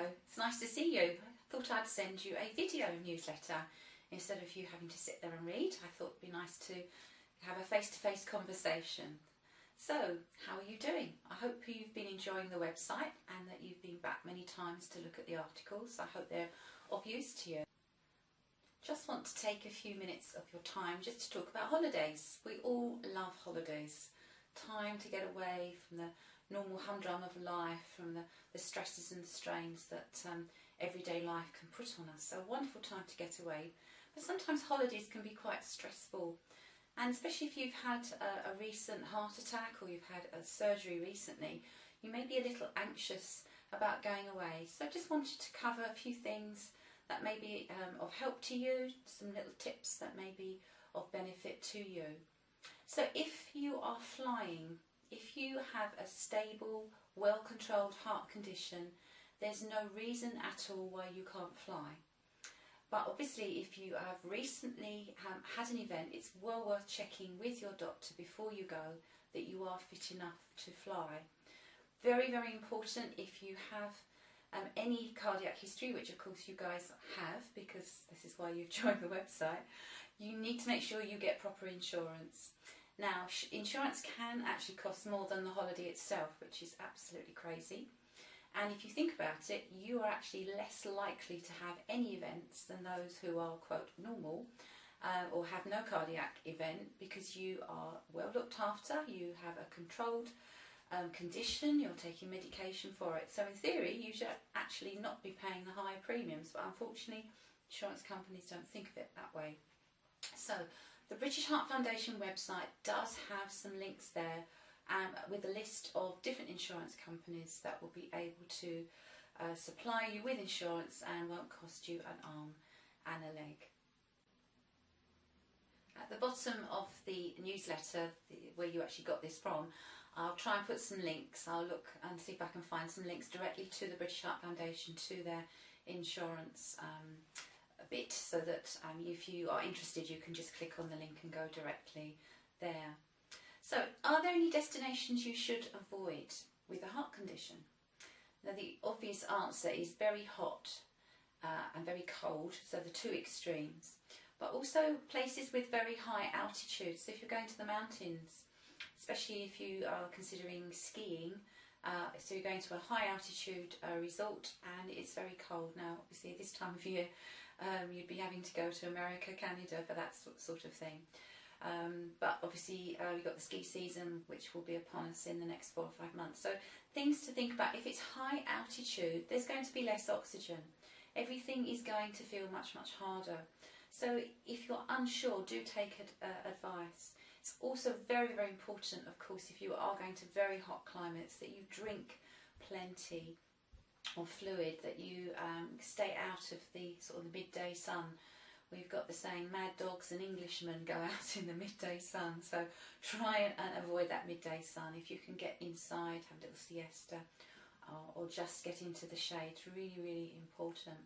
Hello, it's nice to see you. I thought I'd send you a video newsletter instead of you having to sit there and read. I thought it'd be nice to have a face-to-face conversation. So, how are you doing? I hope you've been enjoying the website and that you've been back many times to look at the articles. I hope they're of use to you. Just want to take a few minutes of your time just to talk about holidays. We all love holidays. Time to get away from the normal humdrum of life, from the stresses and strains that everyday life can put on us. So a wonderful time to get away. But sometimes holidays can be quite stressful. And especially if you've had a recent heart attack or you've had a surgery recently, you may be a little anxious about going away. So I just wanted to cover a few things that may be of help to you, some little tips that may be of benefit to you. So if you are flying, if you have a stable, well-controlled heart condition, there's no reason at all why you can't fly. But obviously if you have recently had an event, it's well worth checking with your doctor before you go that you are fit enough to fly. Very, very important if you have any cardiac history, which of course you guys have because this is why you've joined the website, you need to make sure you get proper insurance. Now, insurance can actually cost more than the holiday itself, which is absolutely crazy. And if you think about it, you are actually less likely to have any events than those who are, quote, normal or have no cardiac event because you are well looked after, you have a controlled condition, you're taking medication for it. So in theory, you should actually not be paying the higher premiums, but unfortunately, insurance companies don't think of it that way. So the British Heart Foundation website does have some links there with a list of different insurance companies that will be able to supply you with insurance and won't cost you an arm and a leg. At the bottom of the newsletter, where you actually got this from, I'll try and put some links. I'll look and see if I can find some links directly to the British Heart Foundation, to their insurance bit, so that if you are interested you can just click on the link and go directly there. So, are there any destinations you should avoid with a heart condition? Now the obvious answer is very hot and very cold, so the two extremes, but also places with very high altitude. So if you're going to the mountains, especially if you are considering skiing, so you're going to a high altitude resort and it's very cold. Now obviously this time of year you'd be having to go to America, Canada for that sort of thing. But obviously we've got the ski season which will be upon us in the next 4 or 5 months. So things to think about: if it's high altitude, there's going to be less oxygen. Everything is going to feel much, much harder. So if you're unsure, do take advice. It's also very, very important, of course, if you are going to very hot climates, that you drink plenty of fluid, that you stay out of the sort of the midday sun. We've got the saying, mad dogs and Englishmen go out in the midday sun, so try and avoid that midday sun. If you can get inside, have a little siesta, or just get into the shade, it's really, really important.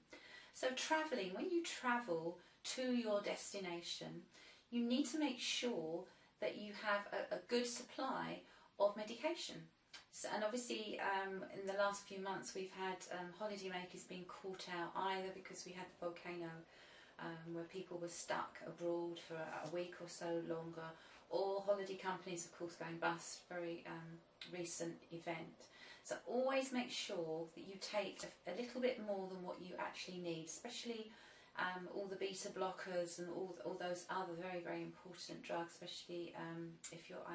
So travelling, when you travel to your destination, you need to make sure that you have a good supply of medication. So, and obviously in the last few months we've had holidaymakers being caught out, either because we had the volcano where people were stuck abroad for a week or so longer, or holiday companies of course going bust, very recent event. So always make sure that you take a little bit more than what you actually need, especially all the beta blockers and all those other very, very important drugs, especially if you're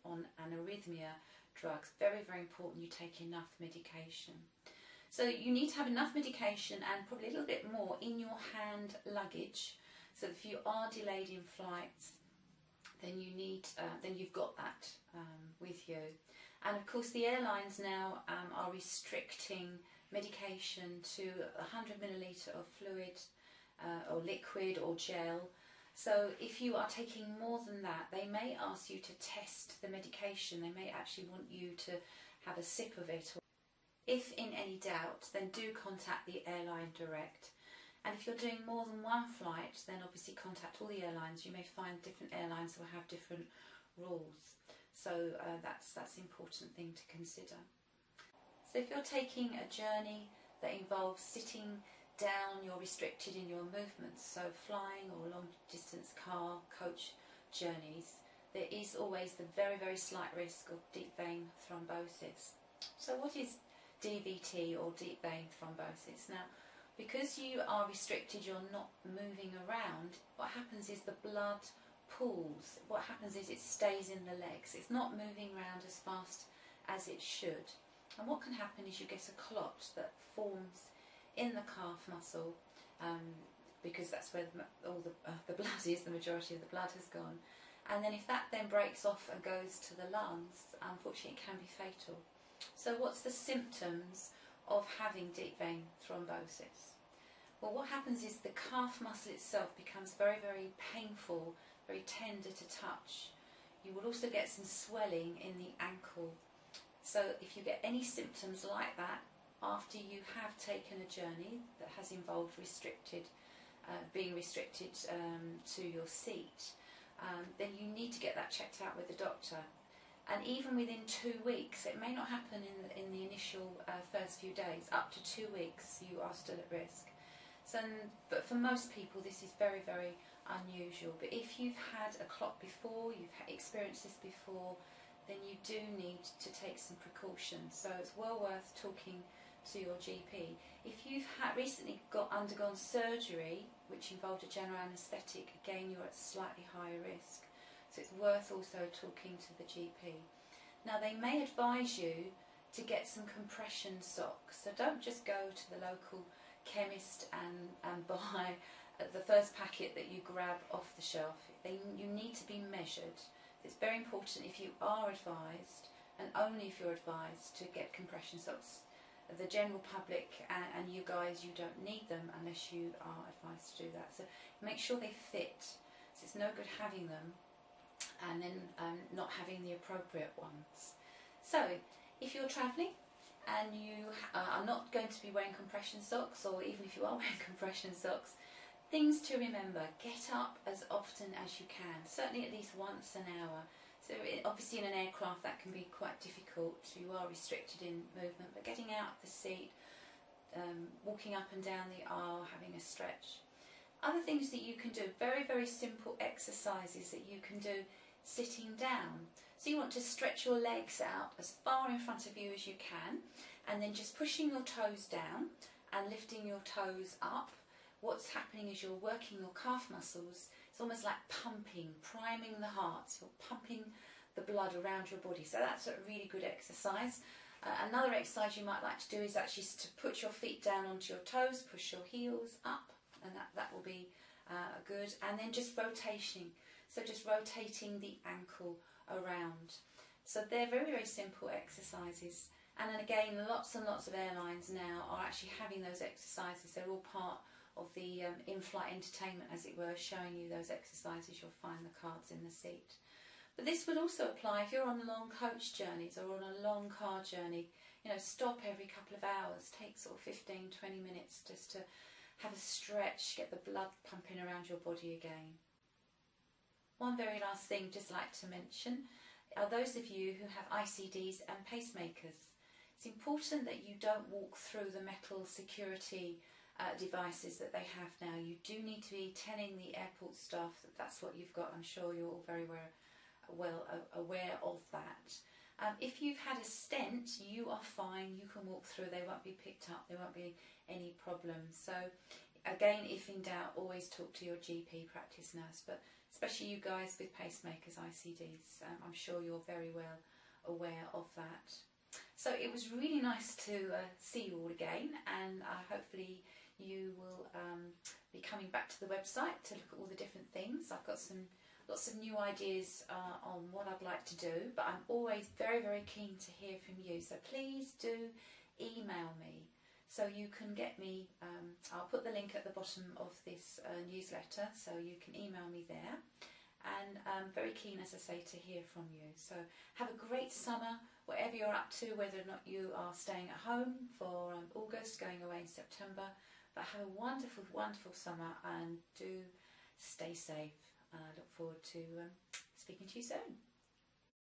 on an arrhythmia drugs. Very, very important you take enough medication. So you need to have enough medication and probably a little bit more in your hand luggage, so if you are delayed in flights, then you need then you've got that with you. And of course the airlines now are restricting medication to 100 millilitre of fluid or liquid or gel. So if you are taking more than that, they may ask you to test the medication. They may actually want you to have a sip of it. If in any doubt, then do contact the airline direct. And if you're doing more than one flight, then obviously contact all the airlines. You may find different airlines will have different rules. So that's an important thing to consider. So if you're taking a journey that involves sitting down, you're restricted in your movements, so flying or long distance car, coach journeys, there is always the very, very slight risk of deep vein thrombosis. So what is DVT or deep vein thrombosis? Now, because you are restricted, you're not moving around, what happens is the blood pools. What happens is it stays in the legs. It's not moving around as fast as it should. And what can happen is you get a clot that forms in the calf muscle, because that's where all the blood is, the majority of the blood has gone. And then if that then breaks off and goes to the lungs, unfortunately it can be fatal. So what's the symptoms of having deep vein thrombosis? Well, what happens is the calf muscle itself becomes very, very painful, very tender to touch. You will also get some swelling in the ankle. So if you get any symptoms like that after you have taken a journey that has involved being restricted to your seat, then you need to get that checked out with the doctor. And even within 2 weeks, it may not happen in the initial first few days, up to 2 weeks you are still at risk. So, but for most people this is very, very unusual. But if you've had a clot before, you've experienced this before, then you do need to take some precautions. So it's well worth talking to your GP. If you've recently undergone surgery which involved a general anaesthetic, again you're at slightly higher risk. So it's worth also talking to the GP. Now they may advise you to get some compression socks. So don't just go to the local chemist and buy the first packet that you grab off the shelf. You need to be measured. It's very important, if you are advised, and only if you're advised, to get compression socks. The general public and you guys, you don't need them unless you are advised to do that. So make sure they fit. So it's no good having them and then not having the appropriate ones. So if you're travelling and you are not going to be wearing compression socks, or even if you are wearing compression socks, things to remember: get up as often as you can, certainly at least once an hour. So obviously in an aircraft that can be quite difficult, you are restricted in movement, but getting out of the seat, walking up and down the aisle, having a stretch. Other things that you can do, very, very simple exercises that you can do sitting down. So you want to stretch your legs out as far in front of you as you can, and then just pushing your toes down and lifting your toes up. What's happening is you're working your calf muscles. It's almost like pumping, priming the heart. So you're pumping the blood around your body. So that's a really good exercise. Another exercise you might like to do is actually to put your feet down onto your toes, push your heels up, and that will be good. And then just rotating. So just rotating the ankle around. So they're very, very simple exercises. And then again, lots and lots of airlines now are actually having those exercises. They're all part of the in-flight entertainment, as it were, showing you those exercises. You'll find the cards in the seat. But this would also apply if you're on long coach journeys or on a long car journey. You know, stop every couple of hours, take sort of 15, 20 minutes just to have a stretch, get the blood pumping around your body again. One very last thing just like to mention are those of you who have ICDs and pacemakers. It's important that you don't walk through the metal security devices that they have now. You do need to be telling the airport staff that that's what you've got. I'm sure you're all very well aware of that. If you've had a stent, you are fine. You can walk through. They won't be picked up. There won't be any problems. So again, if in doubt, always talk to your GP practice nurse. But especially you guys with pacemakers, ICDs, I'm sure you're very well aware of that. So it was really nice to see you all again, and hopefully you will be coming back to the website to look at all the different things. I've got lots of new ideas on what I'd like to do, but I'm always very, very keen to hear from you. So please do email me. So you can get me, I'll put the link at the bottom of this newsletter, so you can email me there. And I'm very keen, as I say, to hear from you. So have a great summer, whatever you're up to, whether or not you are staying at home for August, going away in September. But have a wonderful, wonderful summer, and do stay safe. I look forward to speaking to you soon.